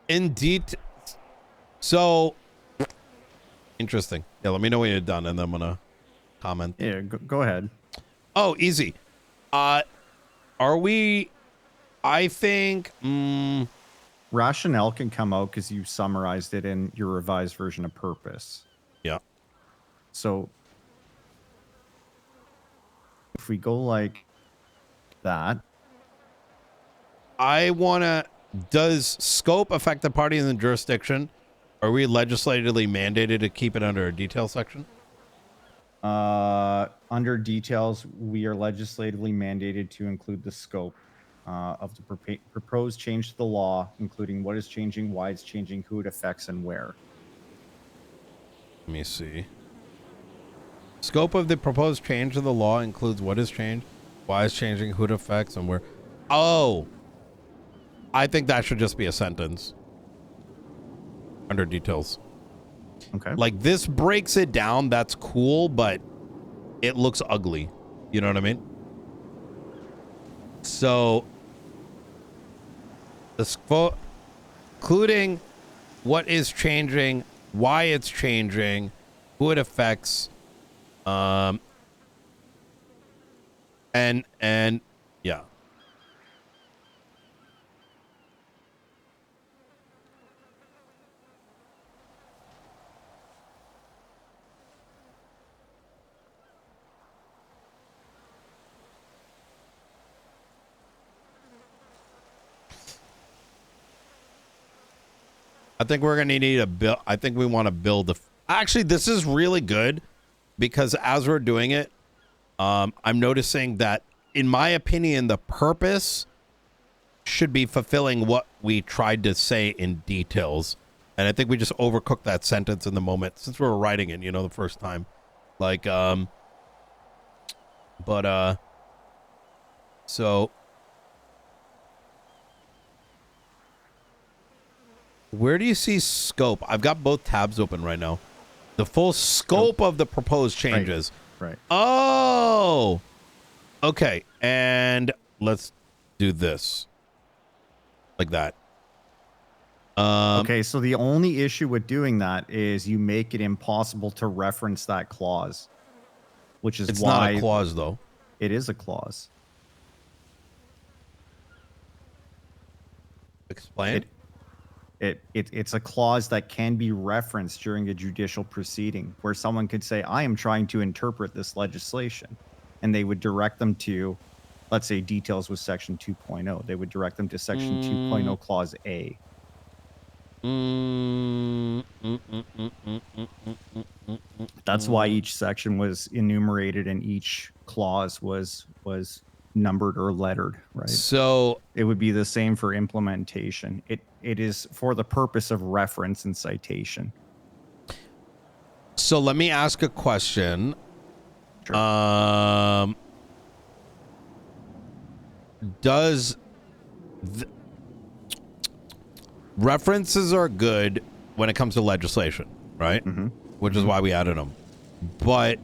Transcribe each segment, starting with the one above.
Indeed. So interesting. Yeah, let me know when you're done, and then I'm gonna comment. Yeah, go ahead. Oh, easy. Are we? I think. Rationale can come out because you summarized it in your revised version of purpose. Yeah. So if we go like that, I wanna. Does scope affect the party in the jurisdiction? Are we legislatively mandated to keep it under a detail section? under details, we are legislatively mandated to include the scope of the proposed change to the law, including what is changing, why it's changing, who it affects, and where. Let me see. Scope of the proposed change to the law includes what is changed, why it's changing, who it affects, and where. Oh, I think that should just be a sentence under details. Okay. Like, this breaks it down. That's cool, but it looks ugly. You know what I mean? So, including what is changing, why it's changing, who it affects, and yeah. I think we're gonna need a build. I think we want to build actually, this is really good because as we're doing it, I'm noticing that, in my opinion, the purpose should be fulfilling what we tried to say in details. And I think we just overcooked that sentence in the moment since we were writing it, the first time. Like, so where do you see scope? I've got both tabs open right now. The full scope of the proposed changes. Right. Oh, okay. And let's do this like that. Okay, so the only issue with doing that is you make it impossible to reference that clause, which is it's why not a clause, though. It is a clause. Explain. It's a clause that can be referenced during a judicial proceeding where someone could say, I am trying to interpret this legislation. And they would direct them to, let's say details with section 2.0. They would direct them to section 2.0 clause A. That's why each section was enumerated and each clause was numbered or lettered, right? So it would be the same for implementation. It is for the purpose of reference and citation. So let me ask a question. Sure. Does references are good when it comes to legislation, right? Mm-hmm. Which is why we added them. But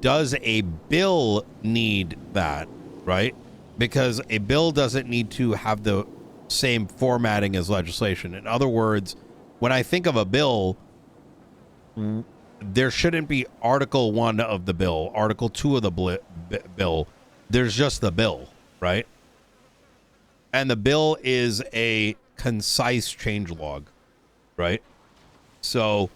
does a bill need that, right? Because a bill doesn't need to have the same formatting as legislation. In other words, when I think of a bill, there shouldn't be Article 1 of the bill, Article 2 of the bill. There's just the bill, right? And the bill is a concise changelog, right? So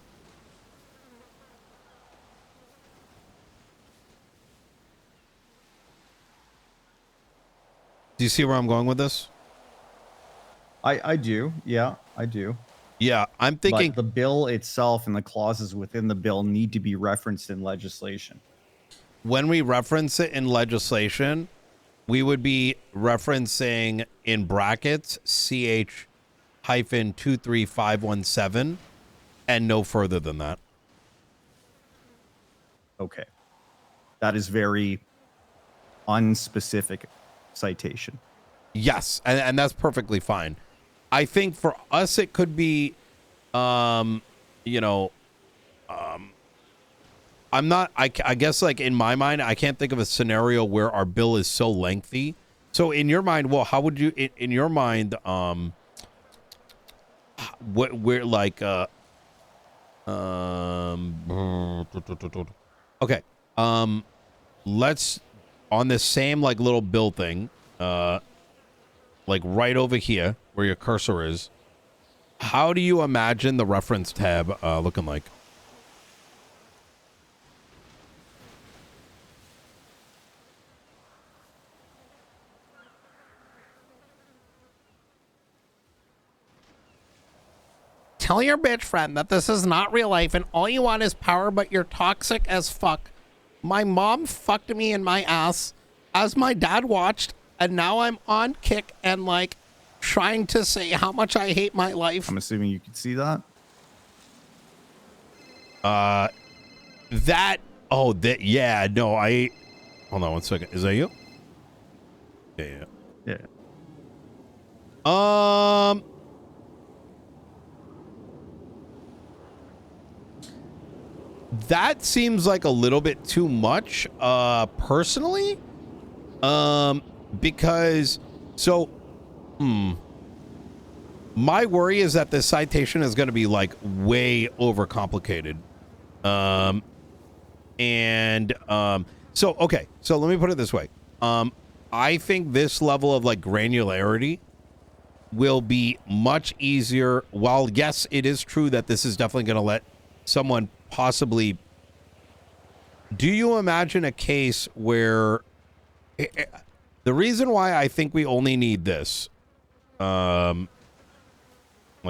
do you see where I'm going with this? I do. Yeah, I do. Yeah, I'm thinking but the bill itself and the clauses within the bill need to be referenced in legislation. When we reference it in legislation, we would be referencing in brackets CH-23517 and no further than that. Okay. That is very unspecific citation. Yes, and that's perfectly fine. I think for us it could be I'm not I guess, like, in my mind, I can't think of a scenario where our bill is so lengthy. So in your mind, well, how would you in your mind what we're like okay, let's on this same like little bill thing, like right over here where your cursor is. How do you imagine the reference tab looking like? Tell your bitch friend that this is not real life and all you want is power, but you're toxic as fuck. My mom fucked me in my ass as my dad watched, and now I'm on kick and like trying to say how much I hate my life. I'm assuming you can see that. Yeah, no, hold on one second. Is that you? Yeah. That seems like a little bit too much, personally. Because my worry is that this citation is going to be like way overcomplicated. So let me put it this way. I think this level of like granularity will be much easier. While yes, it is true that this is definitely going to let someone possibly. Do you imagine a case where the reason why I think we only need this, like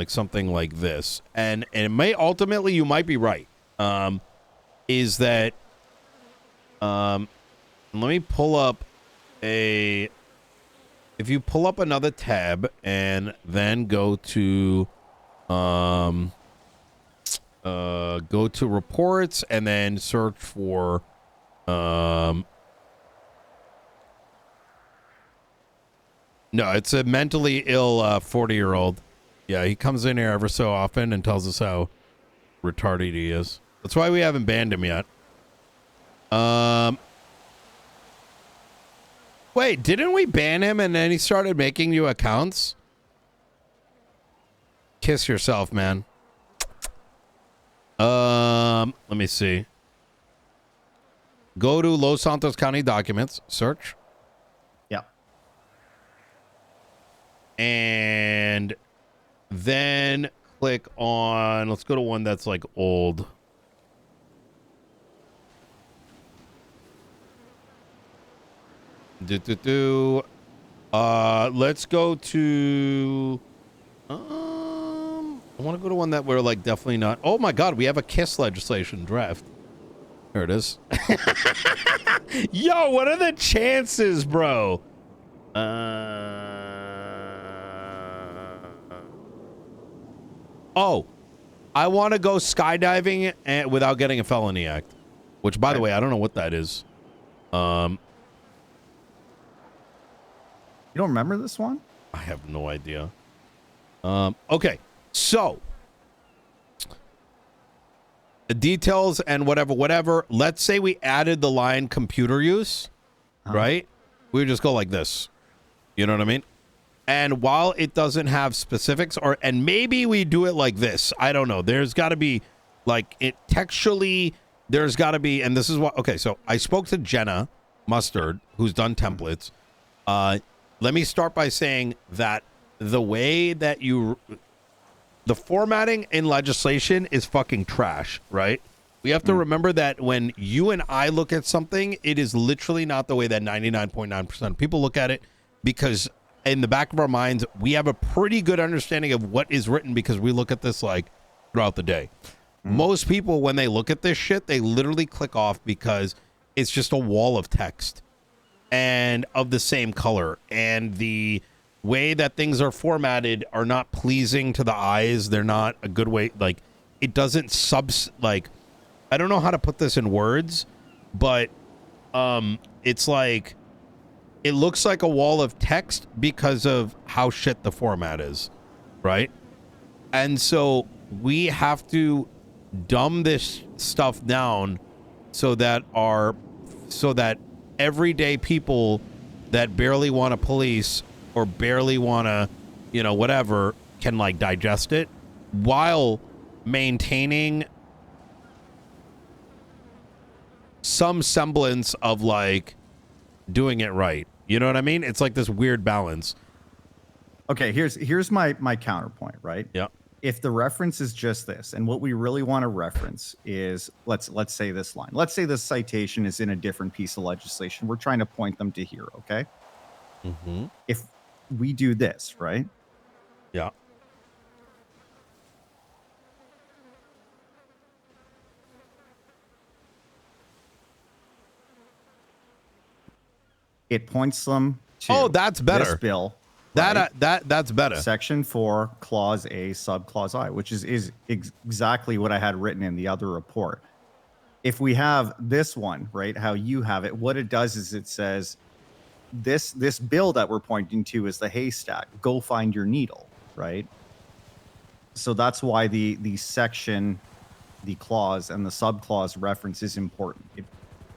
something like this, and it may ultimately, you might be right, is that, let me pull up if you pull up another tab and then go to reports and then search for, no, it's a mentally ill 40-year-old. Yeah, he comes in here ever so often and tells us how retarded he is. That's why we haven't banned him yet. Wait, didn't we ban him and then he started making new accounts? Kiss yourself, man. Let me see. Go to Los Santos County documents, search. Yeah. And then click on, let's go to one that's like old. Let's go to, I want to go to one that we're like definitely not. Oh my God, we have a KISS legislation draft. There it is. Yo, what are the chances, bro? Oh, I want to go skydiving without getting a felony act, which, by the way, I don't know what that is. You don't remember this one? I have no idea. Okay, so the details and whatever. Let's say we added the line computer use, right? We would just go like this. You know what I mean? And while it doesn't have specifics, and maybe we do it like this. I don't know. There's got to be like it textually. There's got to be, and this is what. Okay, so I spoke to Jenna Mustard, who's done templates. Let me start by saying that the way that the formatting in legislation is fucking trash, right? We have to remember that when you and I look at something, it is literally not the way that 99.9% of people look at it, because in the back of our minds, we have a pretty good understanding of what is written because we look at this like throughout the day. Most people, when they look at this shit, they literally click off because it's just a wall of text and of the same color, and the way that things are formatted are not pleasing to the eyes. They're not a good way. Like, it doesn't like, I don't know how to put this in words, but it's like, it looks like a wall of text because of how shit the format is, right? And so we have to dumb this stuff down so that everyday people that barely want to police or barely want to, whatever, can like digest it. while maintaining some semblance of like doing it right. You know what I mean? It's like this weird balance. Okay, here's my counterpoint, right? Yeah. If the reference is just this, and what we really want to reference is, let's say this line. Let's say this citation is in a different piece of legislation. We're trying to point them to here, okay? Mm-hmm. If we do this, right? Yeah. It points them to Oh, that's better. This bill. That right? that's better. Section 4, Clause A, Subclause I, which is exactly what I had written in the other report. If we have this one, right, how you have it, what it does is it says this bill that we're pointing to is the haystack. Go find your needle, right? So that's why the section, the clause, and the subclause reference is important.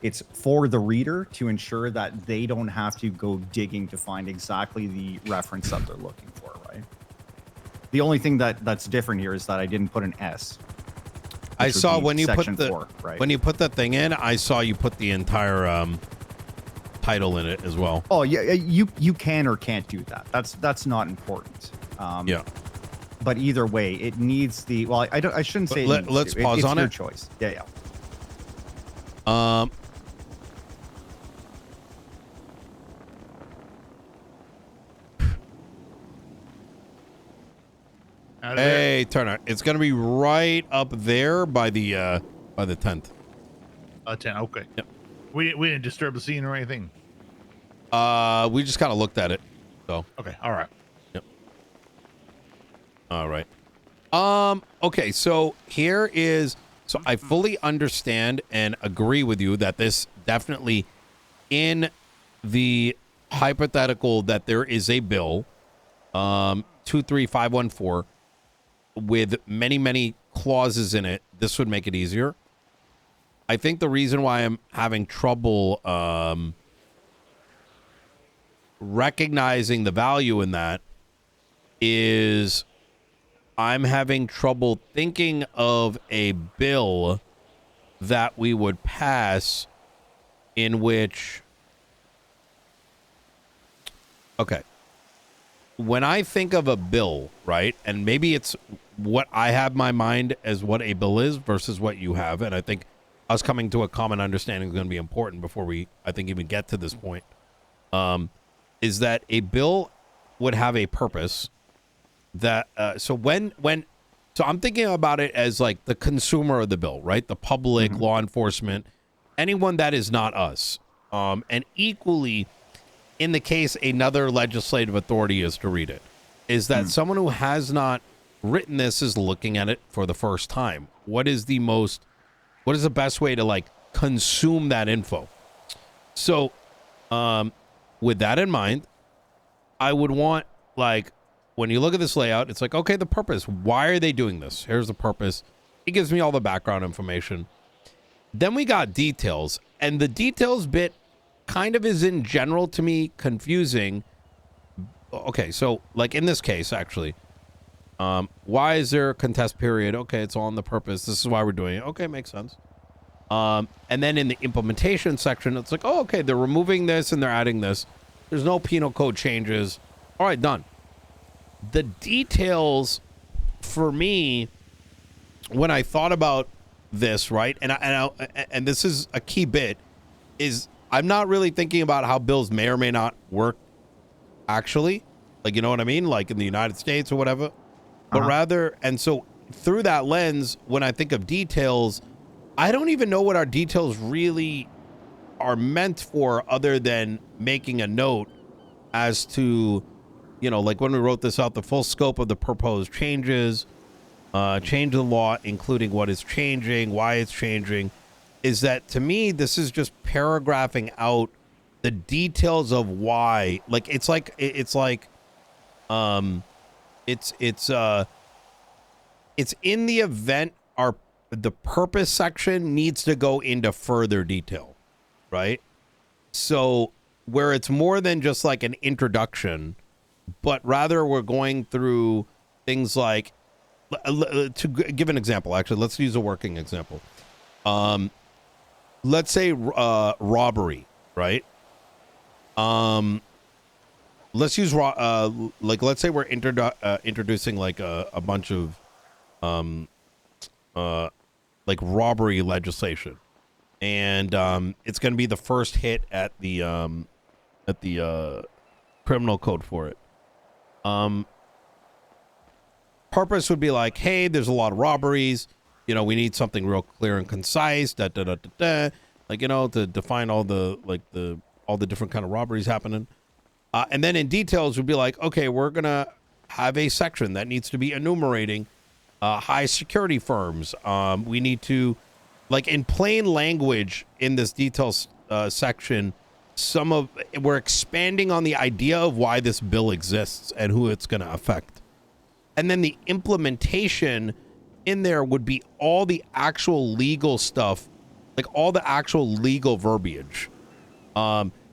It's for the reader to ensure that they don't have to go digging to find exactly the reference that they're looking for, right? The only thing that's different here is that I didn't put an S. I saw when you put section the 4, right? when you put that thing in, I saw you put the entire title in it as well. Oh yeah, you can or can't do that. That's not important. Yeah. But either way, it needs the I shouldn't say let's pause on it. it. It's your choice. Yeah. Hey, Turner, it's gonna be right up there by the 10th. 10. Okay. Yep. We didn't disturb the scene or anything. We just kind of looked at it. So. Okay. All right. Yep. All right. Okay. So here is. So I fully understand and agree with you that this definitely, in the hypothetical that there is a bill, 23514, with many clauses in it, this would make it easier. I think the reason why I'm having trouble recognizing the value in that is I'm having trouble thinking of a bill that we would pass in which, okay, when I think of a bill, right, and maybe it's what I have in my mind as what a bill is versus what you have, and I think us coming to a common understanding is going to be important before we, I think, even get to this point, is that a bill would have a purpose that, so I'm thinking about it as like the consumer of the bill, right? The public, law enforcement, anyone that is not us. And equally, in the case another legislative authority is to read it, is that someone who has not written this is looking at it for the first time. What is the best way to like consume that info? So, with that in mind, I would want, like, when you look at this layout, it's like, okay, the purpose. Why are they doing this? Here's the purpose. It gives me all the background information. Then we got details, and the details bit kind of is in general to me confusing. Okay, so like in this case, actually, why is there a contest period? Okay, it's all on the purpose. This is why we're doing it. Okay, makes sense. And then in the implementation section, it's like, oh, okay, they're removing this and they're adding this. There's no penal code changes. All right, done. The details for me, when I thought about this, right, and this is a key bit, is I'm not really thinking about how bills may or may not work actually, like, you know what I mean, like in the United States or whatever, but rather, and so through that lens, when I think of details, I don't even know what our details really are meant for, other than making a note as to, you know, like when we wrote this out, the full scope of the proposed changes, change the law, including what is changing, why it's changing, is that to me, this is just paragraphing out the details of why. Like, it's in the event the purpose section needs to go into further detail, right? So where it's more than just like an introduction, but rather we're going through things like give an example, actually, let's use a working example. Let's say robbery, right? Let's use like, let's say we're introducing like a bunch of like robbery legislation, and it's going to be the first hit at the criminal code for it. Purpose would be like, hey, there's a lot of robberies, you know, we need something real clear and concise, like, you know, to define all the different kind of robberies happening. And then in details would be like, okay, we're gonna have a section that needs to be enumerating high security firms. We need to, like, in plain language in this details section, we're expanding on the idea of why this bill exists and who it's going to affect. And then the implementation in there would be all the actual legal stuff, like all the actual legal verbiage.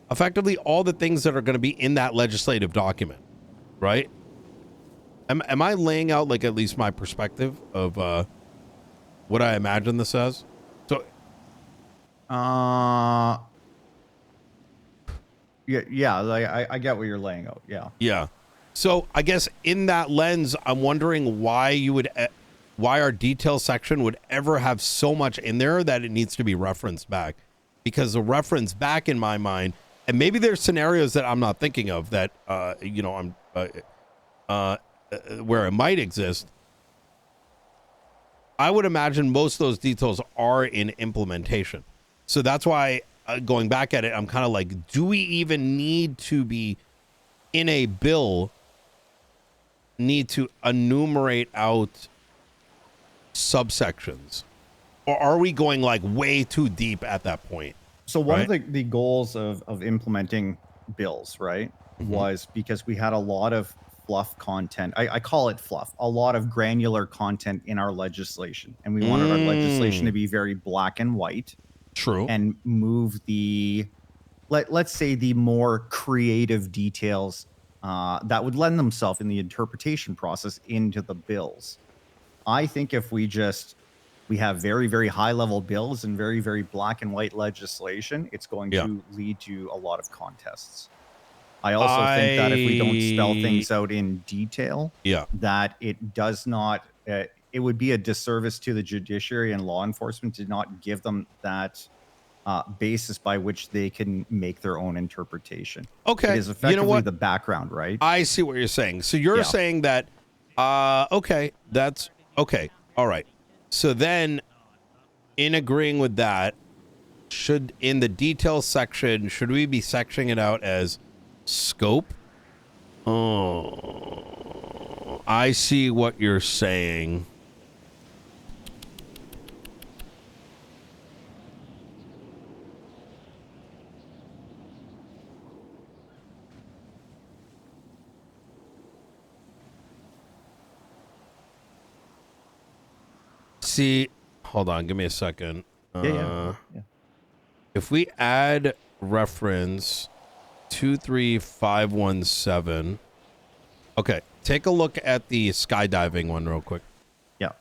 Effectively all the things that are going to be in that legislative document, right? Am I laying out, like, at least my perspective of what I imagine this as? So, yeah, like I get what you're laying out. Yeah. Yeah. So I guess in that lens, I'm wondering why why our detail section would ever have so much in there that it needs to be referenced back, because the reference back in my mind, and maybe there's scenarios that I'm not thinking of that, you know, where it might exist. I would imagine most of those details are in implementation. So that's why going back at it, I'm kind of like, do we even need to be in a bill, need to enumerate out subsections, or are we going like way too deep at that point? So one of the goals of implementing bills, right, was because we had a lot of fluff content. I call it fluff, a lot of granular content in our legislation. And we wanted our legislation to be very black and white. True. And move the, let's say, the more creative details that would lend themselves in the interpretation process into the bills. I think if we have very, very high level bills and very, very black and white legislation, it's going to lead to a lot of contests. I also think that if we don't spell things out in detail, that it does not, it would be a disservice to the judiciary and law enforcement to not give them that basis by which they can make their own interpretation. Okay. It is effectively the background, right? I see what you're saying. So you're saying that, okay, that's okay. All right. So then in agreeing with that, in the details section, should we be sectioning it out as scope? Oh, I see what you're saying. See, hold on, give me a second. Yeah. If we add reference 23517, okay, take a look at the skydiving one real quick. Yeah.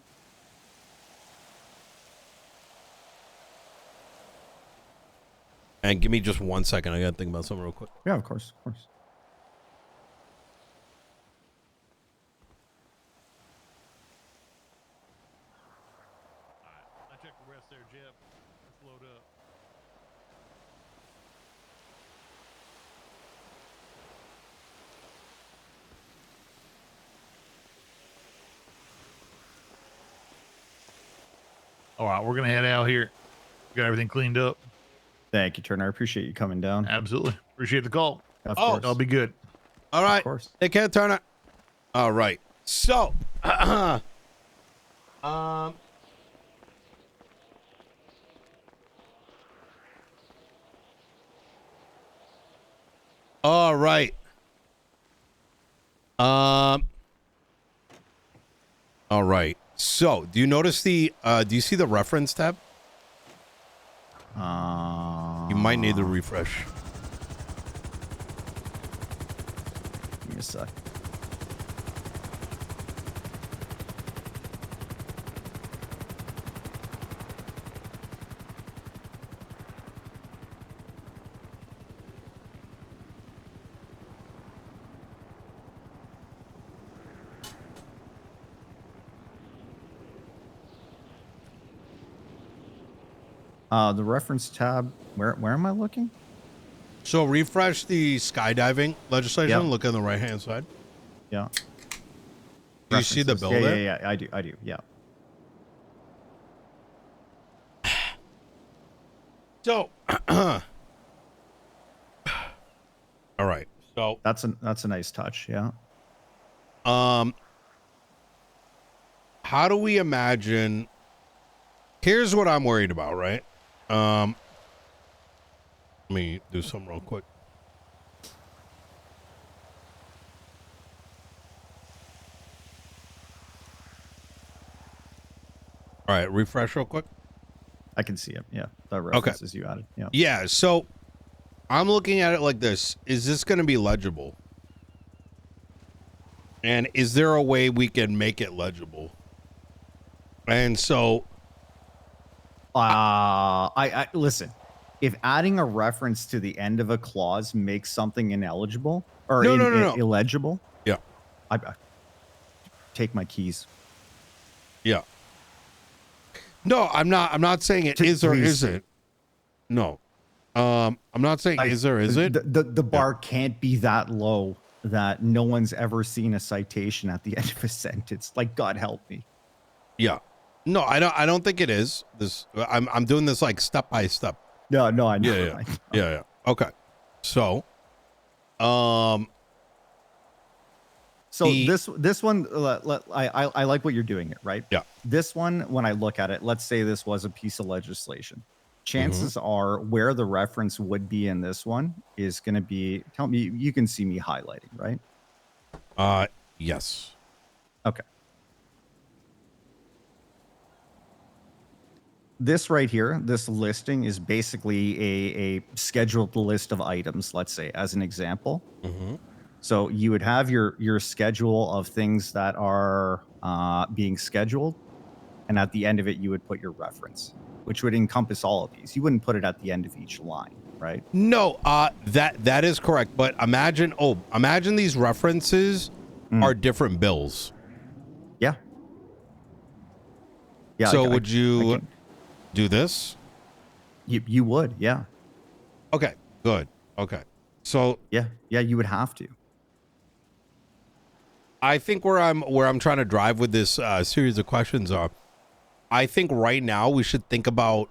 And give me just 1 second. I gotta think about something real quick. Yeah, of course, of course. I checked the rest there, Jeff. Let's load up. All right, we're gonna head out here. Got everything cleaned up. Thank you, Turner. I appreciate you coming down. Absolutely. Appreciate the call. Of course. I'll be good. All right. Of course. Take care, Turner. All right. So, all right. All right. So, do you notice do you see the reference tab? You might need to refresh. Give me a sec. The reference tab. Where am I looking? So refresh the skydiving legislation. Yep. Look on the right hand side. Yeah. Do you see the References. bill Yeah, there? yeah, yeah. I do. Yeah. So, all right. So, That's a nice touch. Yeah. how do we imagine? Here's what I'm worried about, right? Let me do something real quick. All right, refresh real quick. I can see it. Yeah. The references you added. Yeah. Yeah, so I'm looking at it like this. Is this going to be legible? And is there a way we can make it legible? And so I listen. If adding a reference to the end of a clause makes something ineligible or No. illegible, Yeah. I take my keys. Yeah. No, I'm not saying it is or Please. isn't. No. I'm not saying is or is it. The bar can't be that low that no one's ever seen a citation at the end of a sentence. Like, God help me. Yeah. No, I don't think it is. This I'm doing this like step by step. No, I know. I know. Yeah. Okay. So, So this one, I like what you're doing it, right? Yeah. This one, when I look at it, let's say this was a piece of legislation. Chances are where the reference would be in this one is going to be, tell me, you can see me highlighting, right? yes. Okay. This right here, this listing is basically a scheduled list of items, let's say, as an example. So you would have your schedule of things that are being scheduled, and at the end of it, you would put your reference, which would encompass all of these. You wouldn't put it at the end of each line, right? No, that is correct. But imagine these references are different bills. Yeah. Yeah. So would you do this? You would, yeah. Okay, good. Okay. So Yeah, you would have to. I think where I'm trying to drive with this series of questions are, I think right now we should think about,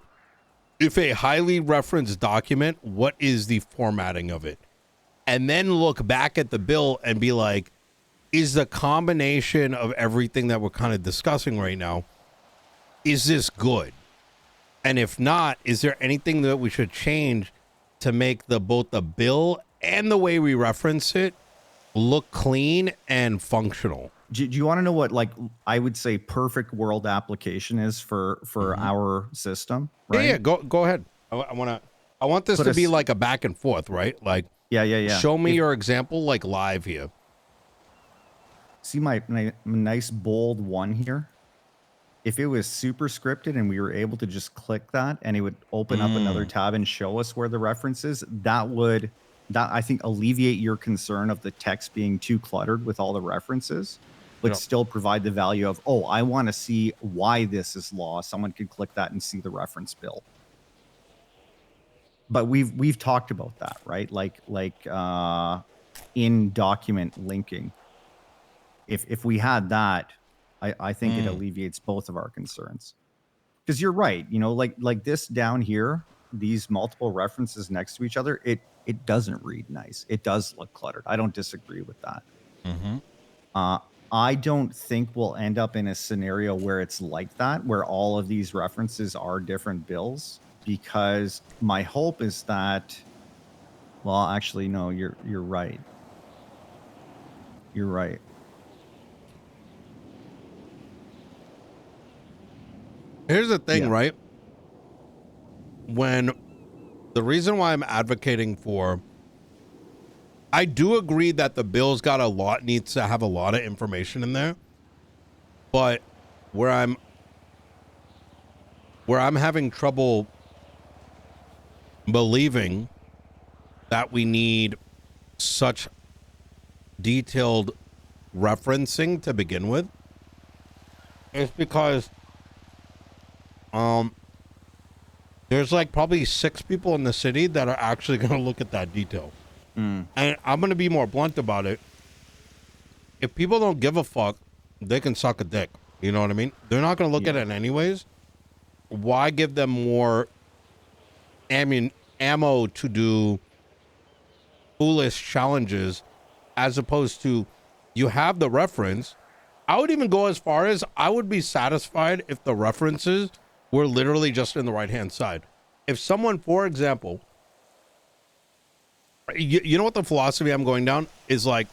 if a highly referenced document, what is the formatting of it? And then look back at the bill and be like, is the combination of everything that we're kind of discussing right now, is this good? And if not, is there anything that we should change to make both the bill and the way we reference it look clean and functional? Do you want to know what, like, I would say perfect world application is for our system? Right? Yeah. Go ahead. I want this to be like a back and forth, right? Like, yeah. Show me your example, like live here. See my nice bold one here? If it was super scripted and we were able to just click that and it would open up another tab and show us where the reference is, that I think alleviate your concern of the text being too cluttered with all the references, but still provide the value of, oh, I want to see why this is law. Someone could click that and see the reference bill. But we've talked about that, right? Like in document linking. If we had that, I think it alleviates both of our concerns. Because you're right, like this down here, these multiple references next to each other, it doesn't read nice. It does look cluttered. I don't disagree with that. I don't think we'll end up in a scenario where it's like that, where all of these references are different bills, because my hope is that, well, actually, no, you're right. You're right. Here's the thing, right? When the reason why I'm advocating for, I do agree that the bill's got needs to have a lot of information in there, but where I'm having trouble believing that we need such detailed referencing to begin with is because there's like probably 6 people in the city that are actually going to look at that detail. And I'm going to be more blunt about it. If people don't give a fuck, they can suck a dick. You know what I mean? They're not going to look at it anyways. Why give them more ammo to do foolish challenges as opposed to you have the reference? I would even go as far as I would be satisfied if the references were literally just in the right-hand side. If someone, for example, you know what the philosophy I'm going down is like,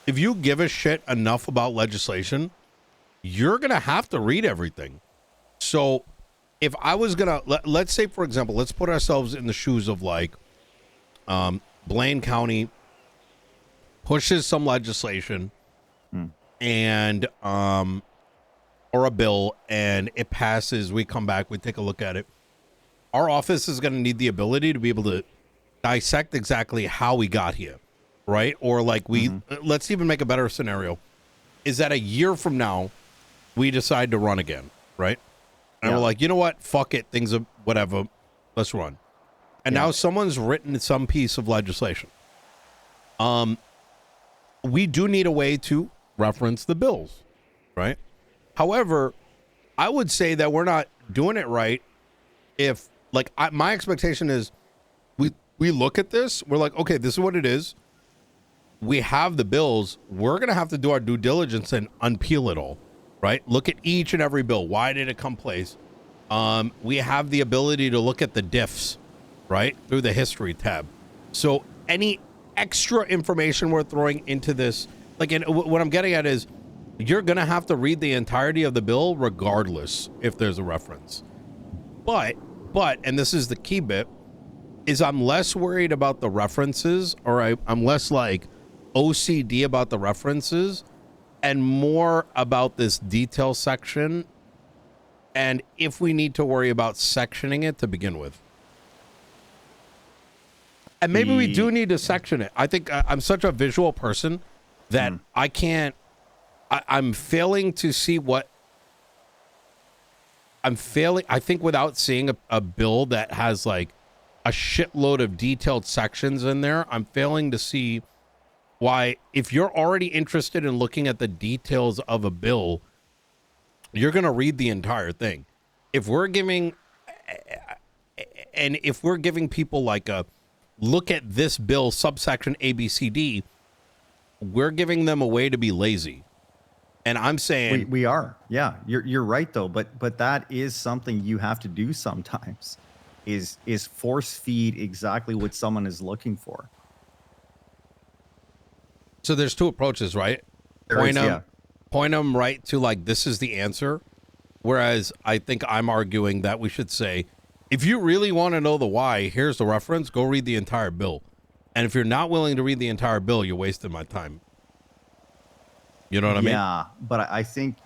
if you give a shit enough about legislation, you're going to have to read everything. So if I was going to, let's say, for example, let's put ourselves in the shoes of like Blaine County pushes some legislation and or a bill and it passes, we come back, we take a look at it. Our office is going to need the ability to be able to dissect exactly how we got here, right? Or like let's even make a better scenario, is that a year from now we decide to run again, right? And we're like, you know what, fuck it, things are whatever, let's run. And now someone's written some piece of legislation. We do need a way to reference the bills, right? However, I would say that we're not doing it right if, like, my expectation is we look at this, we're like, okay, this is what it is. We have the bills. We're going to have to do our due diligence and unpeel it all, right? Look at each and every bill. Why did it come place? We have the ability to look at the diffs, right, through the history tab. So any extra information we're throwing into this, like, and what I'm getting at is you're going to have to read the entirety of the bill regardless if there's a reference. But, and this is the key bit, is I'm less worried about the references, or I'm less like OCD about the references and more about this detail section. And if we need to worry about sectioning it to begin with. And maybe we do need to section it. I think I'm such a visual person that I can't, I'm failing to see what, I think without seeing a bill that has like a shitload of detailed sections in there, I'm failing to see why, if you're already interested in looking at the details of a bill, you're going to read the entire thing. If we're giving people like a look at this bill subsection ABCD, we're giving them a way to be lazy. And I'm saying we are. Yeah, you're right though, but that is something you have to do sometimes. Is force feed exactly what someone is looking for. So there's two approaches, right? Point them right to like, this is the answer. Whereas I think I'm arguing that we should say, if you really want to know the why, here's the reference, go read the entire bill. And if you're not willing to read the entire bill, you're wasting my time. You know what I mean? Yeah, but I think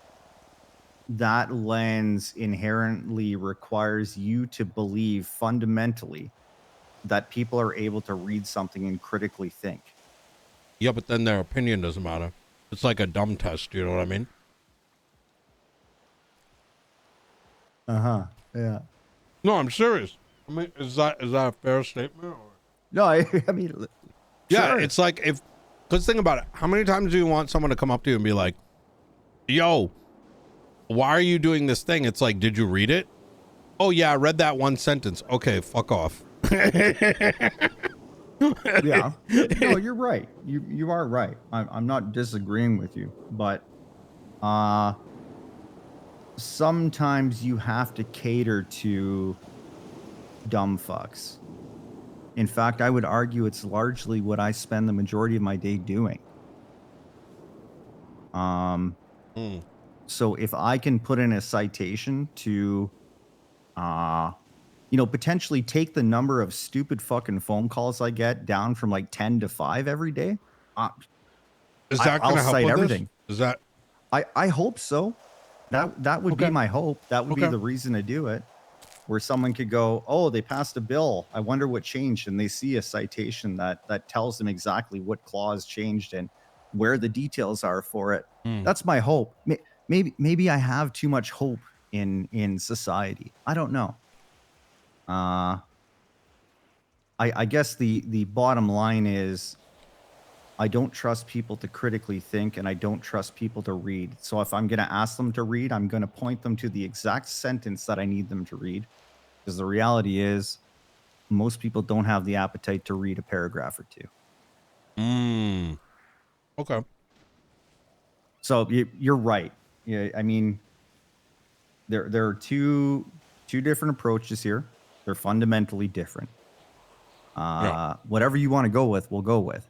that lens inherently requires you to believe fundamentally that people are able to read something and critically think. Yeah, but then their opinion doesn't matter. It's like a dumb test, you know what I mean? Yeah. No, I'm serious. I mean, is that a fair statement? Or? No, I mean, yeah, sure. it's like, because think about it. How many times do you want someone to come up to you and be like, yo, why are you doing this thing? It's like, did you read it? Oh yeah, I read that one sentence. Okay, fuck off. Yeah. No, you're right. You are right. I'm not disagreeing with you, but sometimes you have to cater to dumb fucks. In fact, I would argue it's largely what I spend the majority of my day doing. So if I can put in a citation to, potentially take the number of stupid fucking phone calls I get down from like 10 to 5 every day, Is that going to help cite with everything. This? Is that? I hope so. That would be my hope. That would be the reason to do it. Where someone could go, oh, they passed a bill. I wonder what changed. And they see a citation that tells them exactly what clause changed and where the details are for it. That's my hope. Maybe I have too much hope in society. I don't know. I guess the bottom line is I don't trust people to critically think, and I don't trust people to read. So if I'm going to ask them to read, I'm going to point them to the exact sentence that I need them to read. Because the reality is most people don't have the appetite to read a paragraph or two. Okay. So you're right. Yeah, I mean, there are two different approaches here. They're fundamentally different. Whatever you want to go with, we'll go with.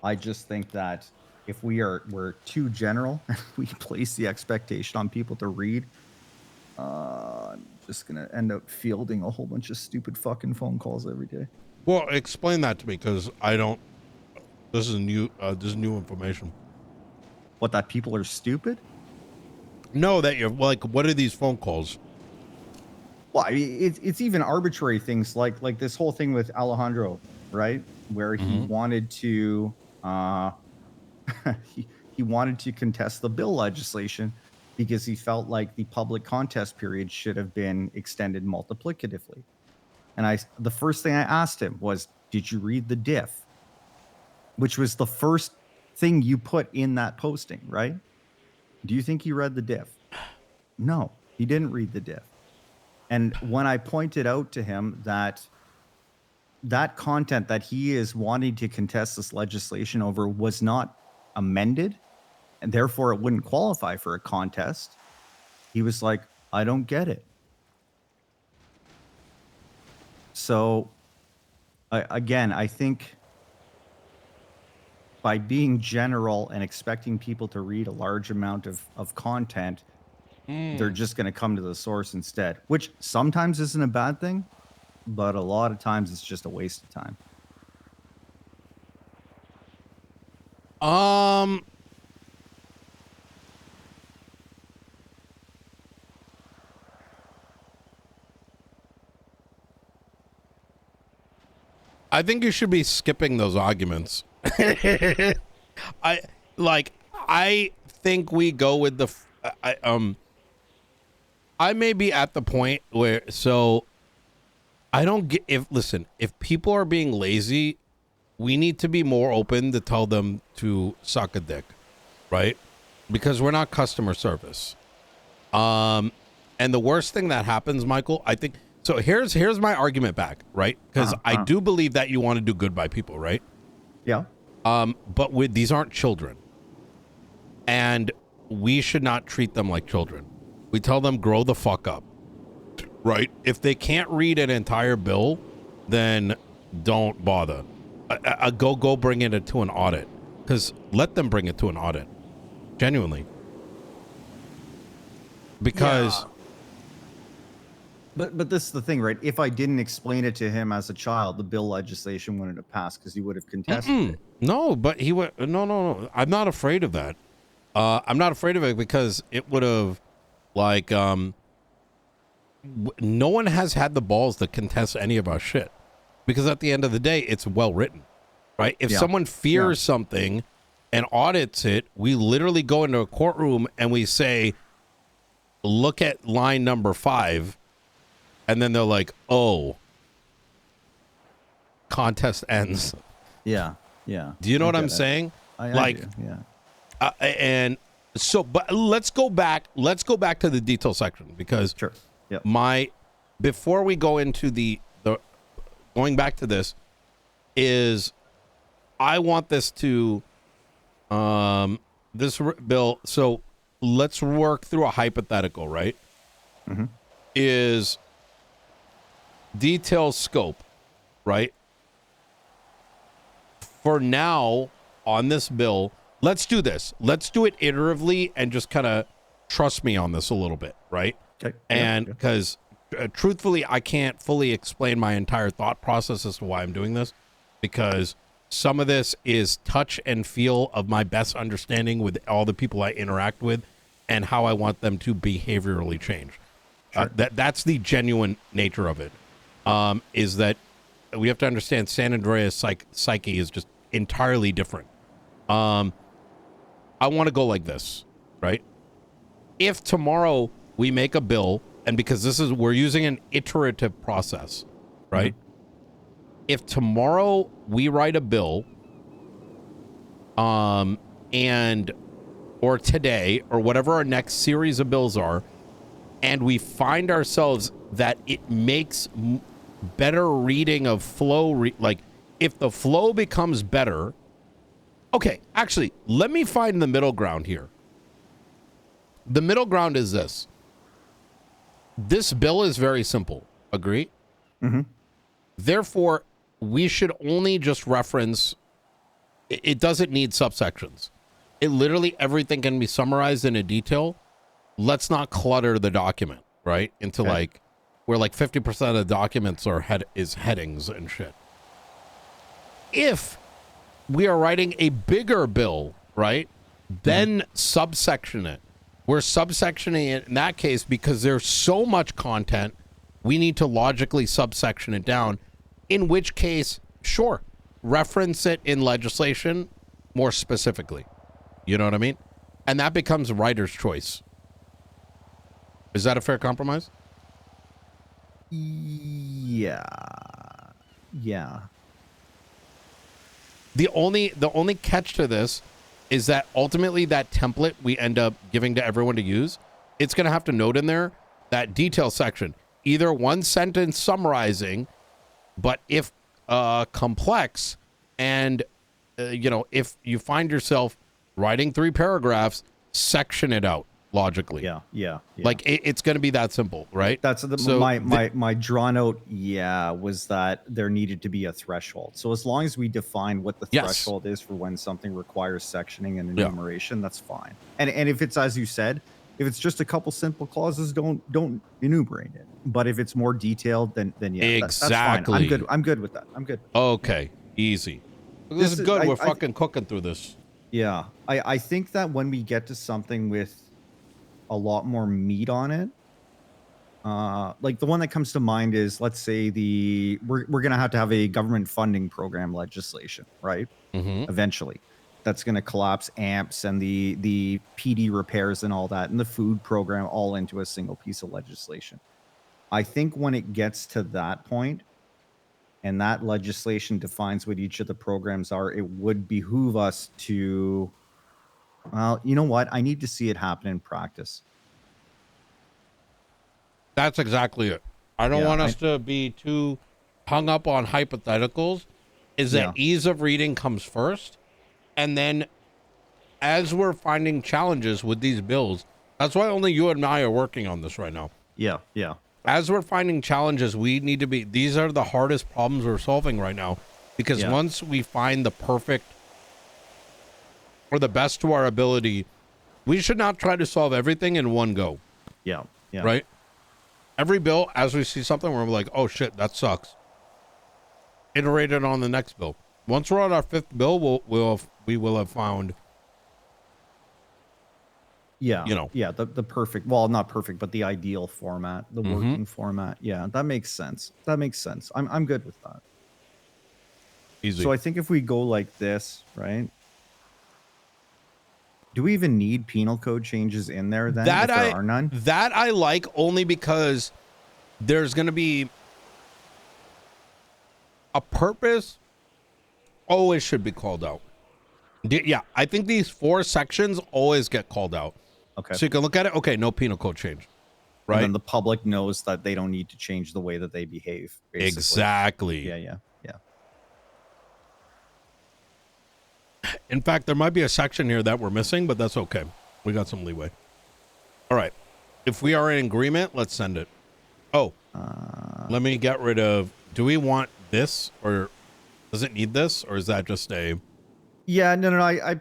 I just think that if we're too general, we place the expectation on people to read, I'm just gonna end up fielding a whole bunch of stupid fucking phone calls every day. Well, explain that to me, because I don't. This is new. This is new information. What, that people are stupid? No, that you're like. What are these phone calls? Well, I mean, it's even arbitrary things like this whole thing with Alejandro, right? Where he wanted to he wanted to contest the bill legislation because he felt like the public contest period should have been extended multiplicatively. And the first thing I asked him was, did you read the diff? Which was the first thing you put in that posting, right? Do you think he read the diff? No, he didn't read the diff. And when I pointed out to him that content that he is wanting to contest this legislation over was not amended, and therefore it wouldn't qualify for a contest, he was like, I don't get it. So, I think by being general and expecting people to read a large amount of content, they're just going to come to the source instead, which sometimes isn't a bad thing, but a lot of times it's just a waste of time. I think you should be skipping those arguments. I think we go with the. I may be at the point where I don't get if people are being lazy, we need to be more open to tell them to suck a dick, right? Because we're not customer service. And the worst thing that happens, Michael, I think. So here's my argument back, right? Because I do believe that you want to do good by people, right? Yeah. But these aren't children, and we should not treat them like children. We tell them grow the fuck up, right? If they can't read an entire bill, then don't bother. Go bring it to an audit, because let them bring it to an audit, genuinely. Because. Yeah. But this is the thing, right? If I didn't explain it to him as a child, the bill legislation wouldn't have passed because he would have contested it. No, but he would. No. I'm not afraid of that. I'm not afraid of it because it would have, no one has had the balls to contest any of our shit, because at the end of the day, it's well written, right? If someone fears something and audits it, we literally go into a courtroom and we say, look at line number 5. And then they're like, oh, contest ends. Yeah. Do you know what I'm saying? I do, yeah. And so, but let's go back to the detail section, because sure. Yep. Before we go into the going back to this, is I want this to, this bill. So let's work through a hypothetical, right? Mm-hmm. Is detail scope, right? For now, on this bill, let's do this. Let's do it iteratively and just kind of trust me on this a little bit, right? Okay. And because truthfully, I can't fully explain my entire thought process as to why I'm doing this, because some of this is touch and feel of my best understanding with all the people I interact with and how I want them to behaviorally change. Sure. That's the genuine nature of it. Is that we have to understand San Andreas psyche is just entirely different. I want to go like this, right? If tomorrow we make a bill and because we're using an iterative process, right? If tomorrow we write a bill, or today, or whatever our next series of bills are, and we find ourselves that it makes better reading of flow, like if the flow becomes better, okay, actually, let me find the middle ground here. The middle ground is this. This bill is very simple. Agree? Therefore, we should only just reference, it doesn't need subsections. It literally, everything can be summarized in a detail. Let's not clutter the document, right? Into like, where like 50% of the documents are headings and shit. If we are writing a bigger bill, right? Then subsection it. We're subsectioning it in that case because there's so much content, we need to logically subsection it down, in which case, sure, reference it in legislation more specifically. You know what I mean? And that becomes writer's choice. Is that a fair compromise? Yeah. The only catch to this is that ultimately that template we end up giving to everyone to use, it's going to have to note in there that detail section, either one sentence summarizing, but if complex, and if you find yourself writing 3 paragraphs, section it out logically. Yeah. Like it's going to be that simple, right? That's my drawn out. Yeah, was that there needed to be a threshold. So as long as we define what the threshold is for when something requires sectioning and enumeration, that's fine. And if it's, as you said, if it's just a couple simple clauses, don't enumerate it. But if it's more detailed, then yeah, exactly. that's fine. I'm good with that. I'm good. Okay, easy. This is good. We're fucking cooking through this. Yeah, I think that when we get to something with a lot more meat on it, like the one that comes to mind is, let's say we're gonna have a government funding program legislation, right? Eventually, that's gonna collapse AMPS and the PD repairs and all that, and the food program all into a single piece of legislation. I think when it gets to that point, and that legislation defines what each of the programs are, it would behoove us to, well, you know what? I need to see it happen in practice. That's exactly it. I don't want us to be too hung up on hypotheticals. Is that ease of reading comes first, and then as we're finding challenges with these bills, that's why only you and I are working on this right now. Yeah. As we're finding challenges, we need to be, these are the hardest problems we're solving right now, because once we find the perfect or the best to our ability, we should not try to solve everything in one go. Yeah. Right? Every bill, as we see something, we're like, oh shit, that sucks. Iterate it on the next bill. Once we're on our 5th bill, we will have found. Yeah. The perfect, well, not perfect, but the ideal format, the working format. Yeah, that makes sense. I'm good with that. Easy. So I think if we go like this, right? Do we even need penal code changes in there then? If there are none? That I like, only because there's going to be a purpose always should be called out. Yeah, I think these 4 sections always get called out. Okay. So you can look at it. Okay, no penal code change. Right. And then the public knows that they don't need to change the way that they behave. Basically. Exactly. Yeah. In fact, there might be a section here that we're missing, but that's okay. We got some leeway. All right. If we are in agreement, let's send it. Oh, let me get rid of, do we want this, or does it need this, or is that just a... Yeah, no.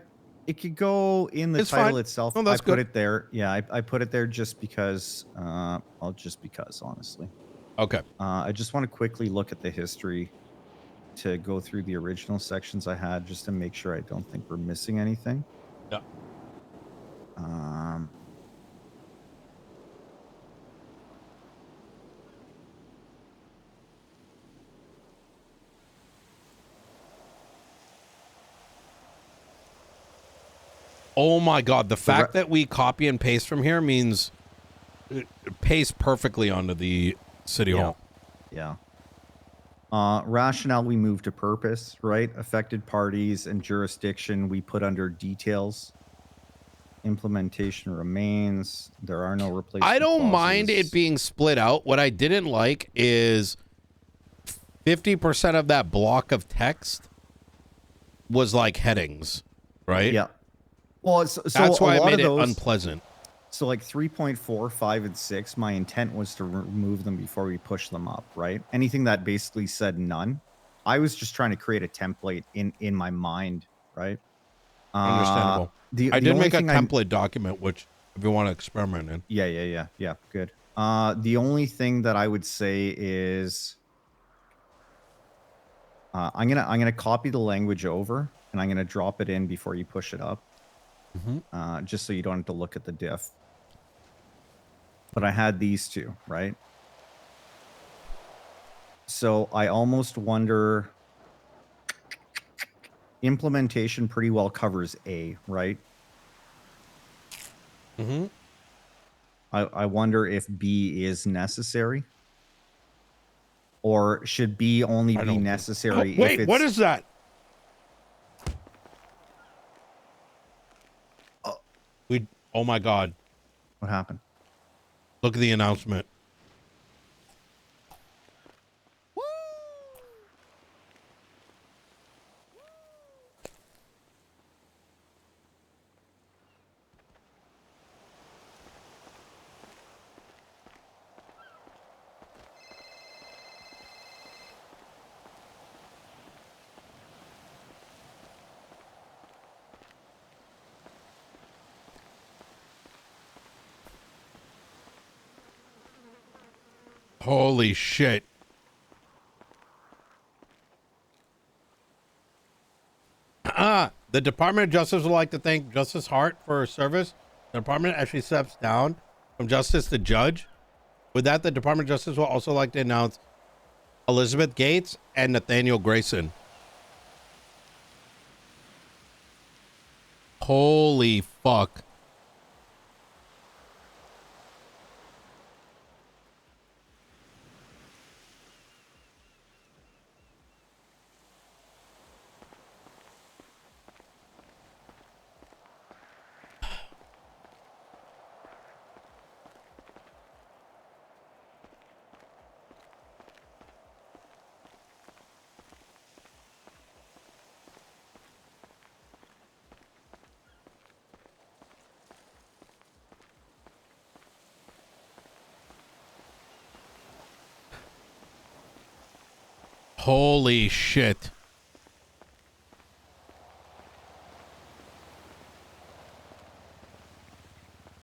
It could go in the title itself. Oh, that's I put good. it there. Yeah, I put it there just because, honestly. Okay. I just want to quickly look at the history to go through the original sections I had, just to make sure I don't think we're missing anything. Yeah. Oh my God. The fact that we copy and paste from here means it pastes perfectly onto the city Yeah. hall. Yeah. Rationale, we move to purpose, right? Affected parties and jurisdiction, we put under details. Implementation remains. There are no replacement I don't mind clauses. it being split out. What I didn't like is 50% of that block of text was like headings, right? Yeah. Well, so That's a why I lot made of it those. unpleasant. So like 3.4, 5, and 6, my intent was to remove them before we push them up, right? Anything that basically said none, I was just trying to create a template in my mind, right? Understandable. I The did only make a thing template document, which if you want to experiment in. yeah, good. The only thing that I would say is I'm gonna copy the language over and I'm gonna drop it in before you push it up, just so you don't have to look at the diff. But I had these two, right? So I almost wonder, implementation pretty well covers A, right? I wonder if B is necessary, or should B only I be don't think. necessary if Wait, it's what is that? Oh my God. what happened? Look at the announcement. Holy shit. The Department of Justice would like to thank Justice Hart for her service. The department actually steps down from justice to judge. With that, the Department of Justice will also like to announce Elizabeth Gates and Nathaniel Grayson. Holy fuck. Holy shit.